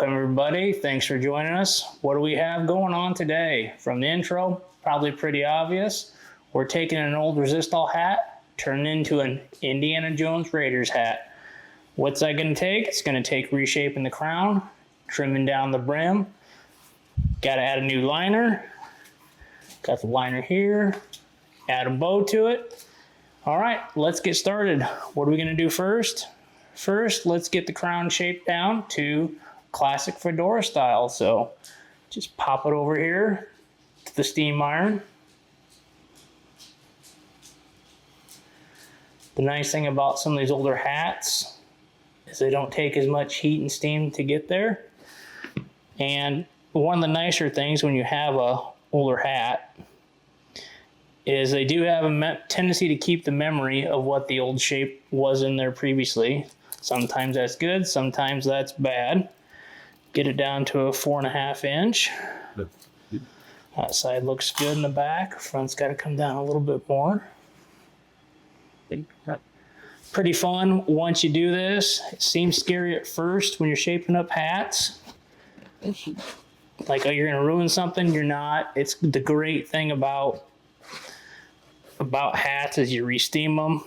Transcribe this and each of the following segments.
Welcome everybody, thanks for joining us. What do we have going on today? From the intro, probably pretty obvious. We're taking an old Resistol hat, turning it into an Indiana Jones Raiders hat. What's that going to take? It's going to take reshaping the crown, trimming down the brim. Got to add a new liner. Got the liner here. Add a bow to it. All right, let's get started. What are we going to do first? First, let's get the crown shaped down to classic fedora style. So just pop it over here to the steam iron. The nice thing about some of these older hats is they don't take as much heat and steam to get there. And one of the nicer things when you have a older hat is they do have a tendency to keep the memory of what the old shape was in there previously. Sometimes that's good, sometimes that's bad. Get it down to a 4.5 inch. That side looks good in the back. Front's got to come down a little bit more. Pretty fun once you do this. It seems scary at first when you're shaping up hats. Like, oh, you're going to ruin something. You're not. It's the great thing about hats is you re-steam them.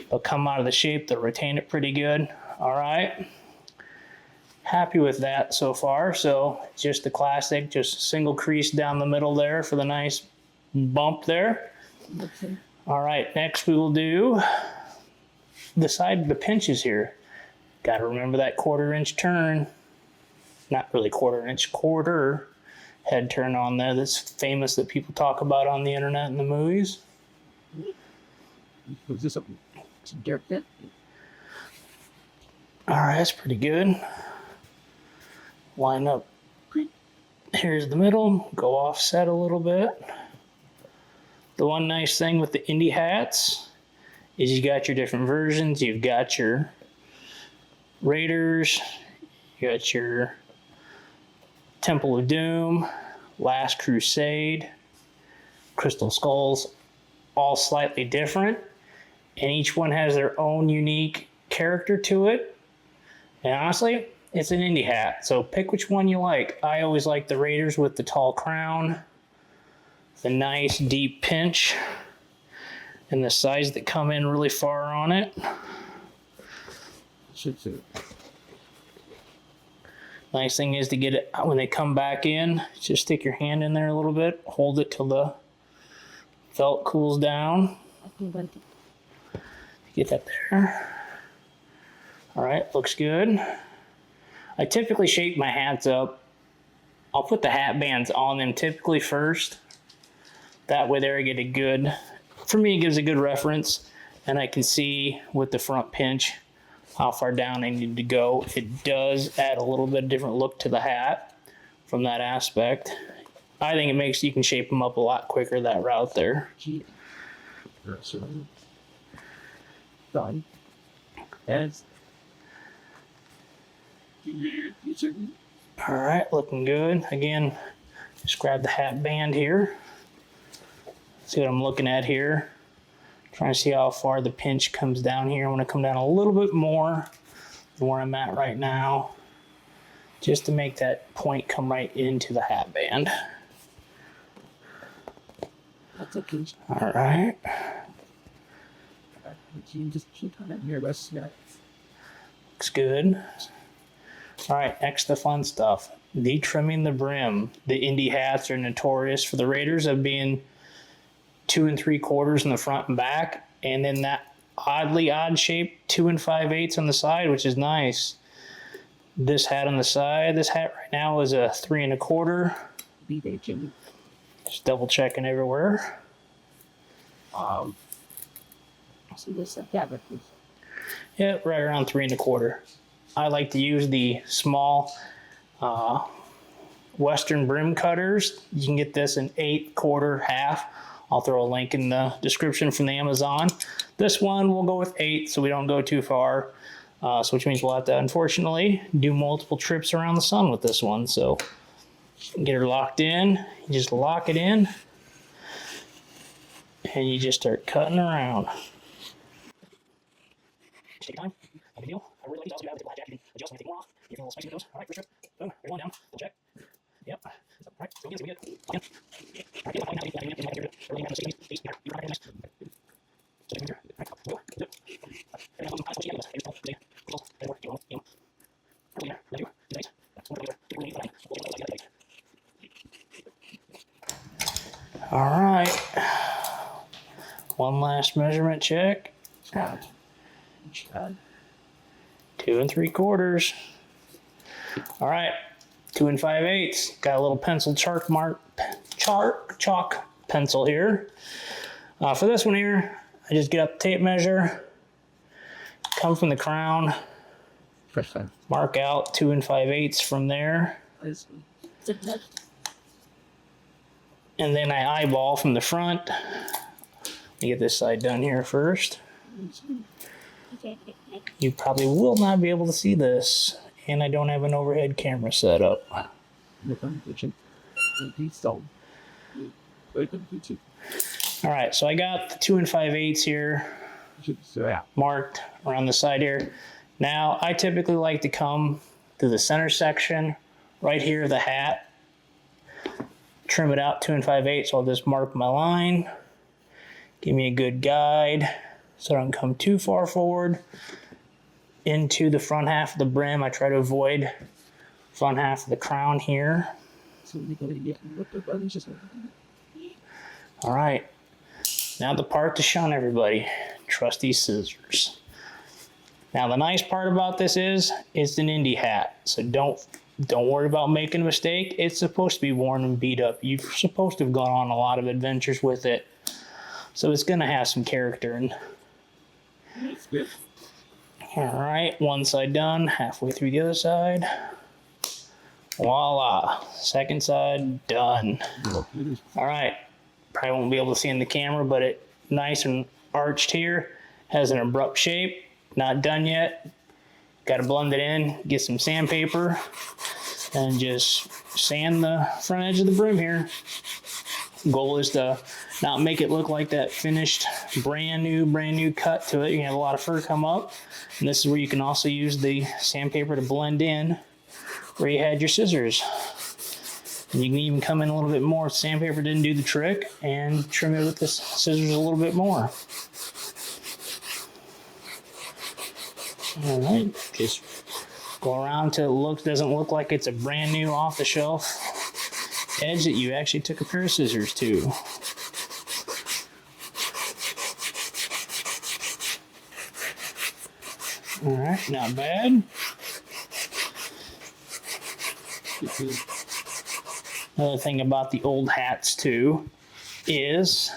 They'll come out of the shape. They'll retain it pretty good. All right. Happy with that so far. So just the classic, just single crease down the middle there for the nice bump there. Okay. All right. Next we will do the side of the pinches here. Got to remember that 1/4 inch turn. Not really 1/4 inch, quarter head turn on there. That's famous that people talk about on the internet and the movies. Was this a dirt bit? All right, that's pretty good. Line up. Here's the middle. Go offset a little bit. The one nice thing with the indie hats is you got your different versions. You've got your Raiders. You got your Temple of Doom, Last Crusade, Crystal Skulls, all slightly different. And each one has their own unique character to it. And honestly, it's an indie hat. So pick which one you like. I always like the Raiders with the tall crown, the nice deep pinch, and the sides that come in really far on it. Nice thing is to get it when they come back in, just stick your hand in there a little bit, hold it till the felt cools down. Get that there. All right, looks good. I typically shape my hats up. I'll put the hat bands on them typically first. That way there I get a good, for me it gives a good reference, and I can see with the front pinch how far down I need to go. It does add a little bit different look to the hat from that aspect. I think it makes, you can shape them up a lot quicker that route there. Done. And all right, looking good. Again, just grab the hat band here. See what I'm looking at here. Trying to see how far the pinch comes down here. I want to come down a little bit more than where I'm at right now, just to make that point come right into the hat band. that's okay. All right. You just keep on it here, Wes. Looks good. All right, next the fun stuff. De-trimming the brim. The indie hats are notorious for the Raiders of being 2 3/4 in the front and back, and then that oddly odd shape 2 5/8 on the side, which is nice. This hat on the side, this hat right now is a 3 1/4. Just double checking everywhere. So this yeah, Yeah, right around 3 1/4. I like to use the small Western brim cutters. You can get this in 8 1/4, half. I'll throw a link in the description from the Amazon. This one we'll go with 8 so we don't go too far. So which means we'll have to, unfortunately, do multiple trips around the sun with this one. So get her locked in. You just lock it in. And you just start cutting around. Take your time. No big deal. I really like these. Also, you have the black jacket. You can adjust anything off. Here's a little spicy with those. All right, first trip. Boom. There's one down. We'll check. Yep. All right, so again, so we get. All right, get my phone now. Everything got here. Everything got the space. You're right, nice. So here. All right, go. Zip. Everything else is nice. Everything else is nice. Everything else is nice. Earlier, ready, nice. That's one earlier. All right. One last measurement check. 2 3/4. All right, 2 5/8. Got a little pencil chalk pencil here. For this one here, I just get up the tape measure, come from the crown, mark out 2 5/8 from there, and then I eyeball from the front. Let me get this side done here first. You probably will not be able to see this, and I don't have an overhead camera set up. All right, so I got the 2 5/8 here marked around the side here. Now, I typically like to come to the center section, right here, the hat, trim it out 2 5/8, so I'll just mark my line, give me a good guide, so I don't come too far forward into the front half of the brim. I try to avoid front half of the crown here. All right, now the part to shun, everybody. Trusty scissors. Now the nice part about this is it's an indie hat, so don't worry about making a mistake. It's supposed to be worn and beat up. You're supposed to have gone on a lot of adventures with it, so it's gonna have some character. And all right, one side done, halfway through the other side. Voila, second side done. All right, probably won't be able to see in the camera, but it nice and arched here, has an abrupt shape, not done yet. Got to blend it in, get some sandpaper, and just sand the front edge of the brim here. Goal is to not make it look like that finished brand new cut to it. You can have a lot of fur come up, and this is where you can also use the sandpaper to blend in where you had your scissors. And you can even come in a little bit more if sandpaper didn't do the trick, and trim it with the scissors a little bit more. All right, just go around till it doesn't look like it's a brand new off the shelf edge that you actually took a pair of scissors to. All right, not bad. Another thing about the old hats too is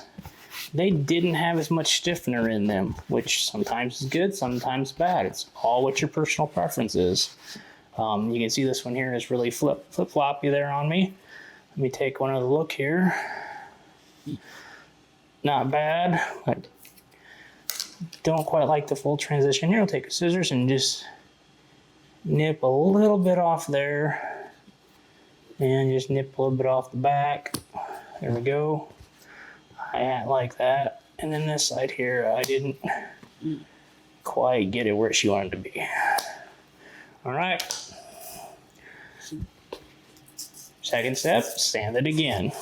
they didn't have as much stiffener in them, which sometimes is good, sometimes bad. It's all what your personal preference is. You can see this one here is really flip-floppy there on me. Let me take one other look here. Not bad, but don't quite like the full transition here. I'll take a scissors and just nip a little bit off there, and just nip a little bit off the back. There we go. I like that. And then this side here, I didn't quite get it where she wanted to be. All right. Second step, sand it again.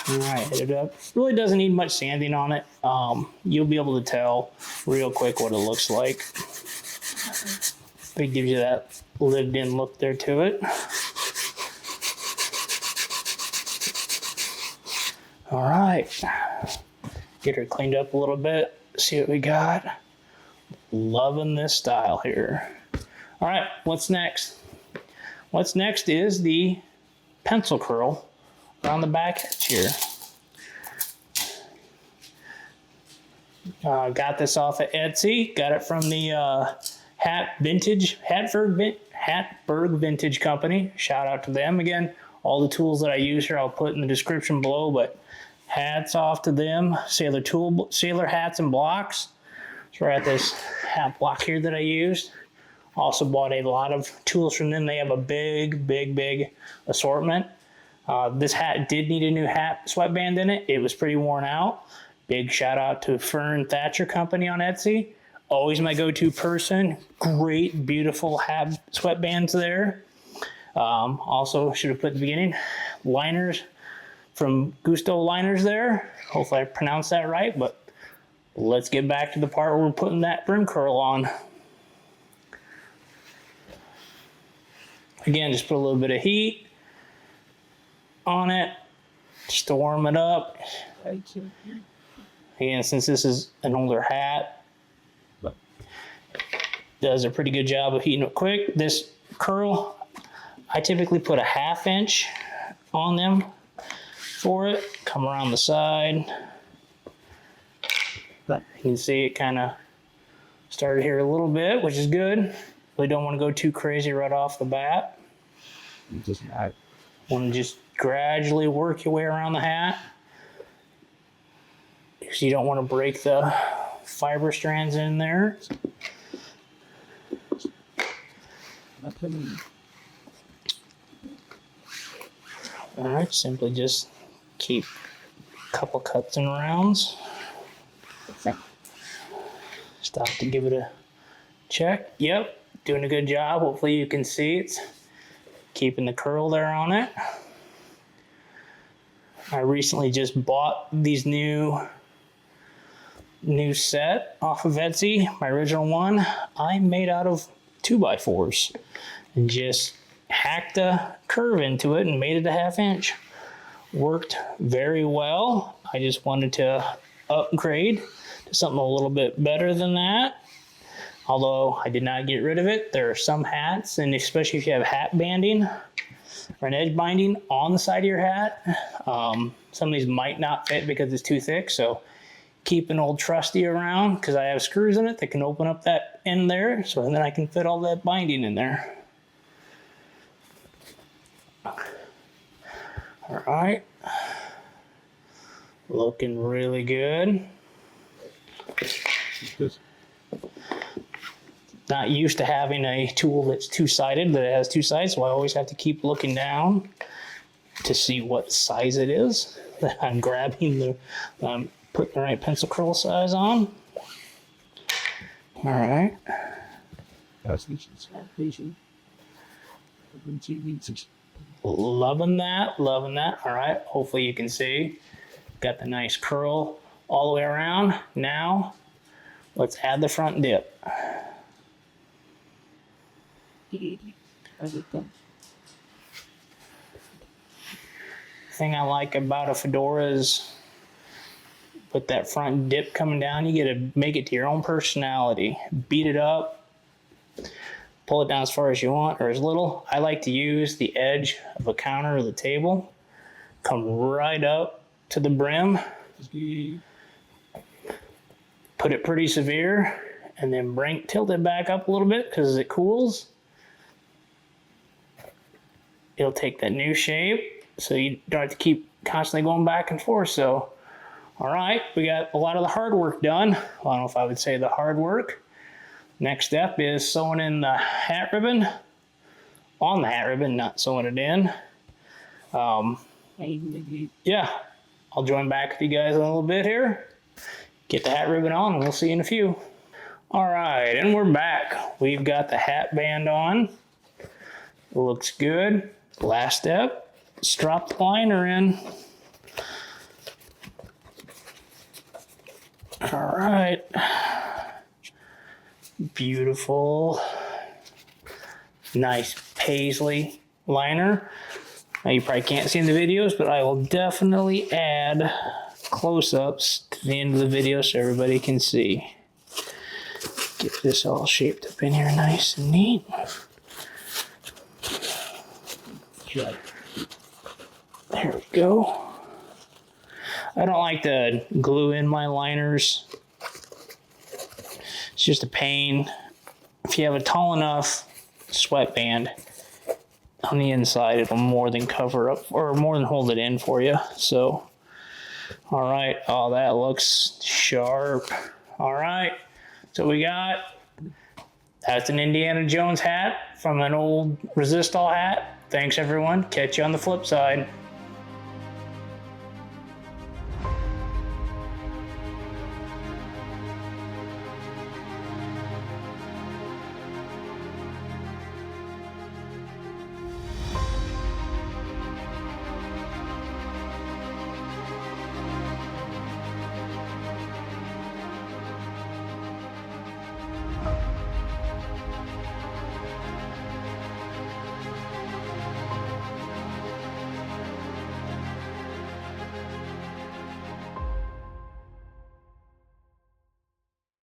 All right, hit it up. Really doesn't need much sanding on it. You'll be able to tell real quick what it looks like. It gives you that lived-in look there to it. All right, get her cleaned up a little bit. See what we got. Loving this style here. All right, what's next? What's next is the pencil curl around the back edge here. Got this off of Etsy. Got it from the Hatberg Vintage Company. Shout out to them again. All the tools that I use here I'll put in the description below, but hats off to them. Sailor Hats and Blocks. So we're at this hat block here that I used. Also bought a lot of tools from them. They have a big assortment. This hat did need a new hat sweatband in it. It was pretty worn out. Big shout out to FernThatcherCo on Etsy. always my go-to person. Great, beautiful hat sweatbands there. Also, should have put at the beginning, liners from Gusto Liners there. Hopefully I pronounced that right, but let's get back to the part where we're putting that brim curl on. Again, just put a little bit of heat on it just to warm it up. Again, since this is an older hat, does a pretty good job of heating it quick. This curl, I typically put a 1/2 inch on them for it. Come around the side. You can see it kind of started here a little bit, which is good. Really don't want to go too crazy right off the bat. Just not. Want to just gradually work your way around the hat, because you don't want to break the fiber strands in there. All right, simply just keep a couple cuts and rounds. Stop to give it a check. Yep, doing a good job. Hopefully you can see it's keeping the curl there on it. I recently just bought these new set off of Etsy. My original one I made out of 2x4s and just hacked a curve into it and made it a 1/2 inch. Worked very well. I just wanted to upgrade to something a little bit better than that. Although I did not get rid of it. There are some hats, and especially if you have hat banding or an edge binding on the side of your hat, some of these might not fit because it's too thick. So keep an old trusty around, because I have screws in it that can open up that end there, so then I can fit all that binding in there. All right, looking really good. Not used to having a tool that's two-sided, but it has two sides, so I always have to keep looking down to see what size it is that I'm grabbing, putting the right pencil curl size on. All right. Loving that, loving that. All right, hopefully you can see. Got the nice curl all the way around. Now, let's add the front dip. Thing I like about a fedora is with that front dip coming down, you get to make it to your own personality. Beat it up, pull it down as far as you want or as little. I like to use the edge of a counter or the table, come right up to the brim, put it pretty severe, and then tilt it back up a little bit, because as it cools, it'll take that new shape, so you don't have to keep constantly going back and forth. So, all right, we got a lot of the hard work done. Well, I don't know if I would say the hard work. Next step is sewing in the hat ribbon on the hat ribbon, not sewing it in. Yeah, I'll join back with you guys in a little bit here. Get the hat ribbon on, and we'll see you in a few. All right, and we're back. We've got the hat band on. Looks good. Last step, strap the liner in. All right. Beautiful. Nice paisley liner. Now you probably can't see in the videos, but I will definitely add close-ups to the end of the video so everybody can see. Get this all shaped up in here nice and neat. There we go. I don't like to glue in my liners. It's just a pain. If you have a tall enough sweatband on the inside, it'll more than cover up or more than hold it in for you. So, all right. Oh, that looks sharp. All right. So we got, that's an Indiana Jones hat from an old Resistol hat. Thanks everyone. Catch you on the flip side.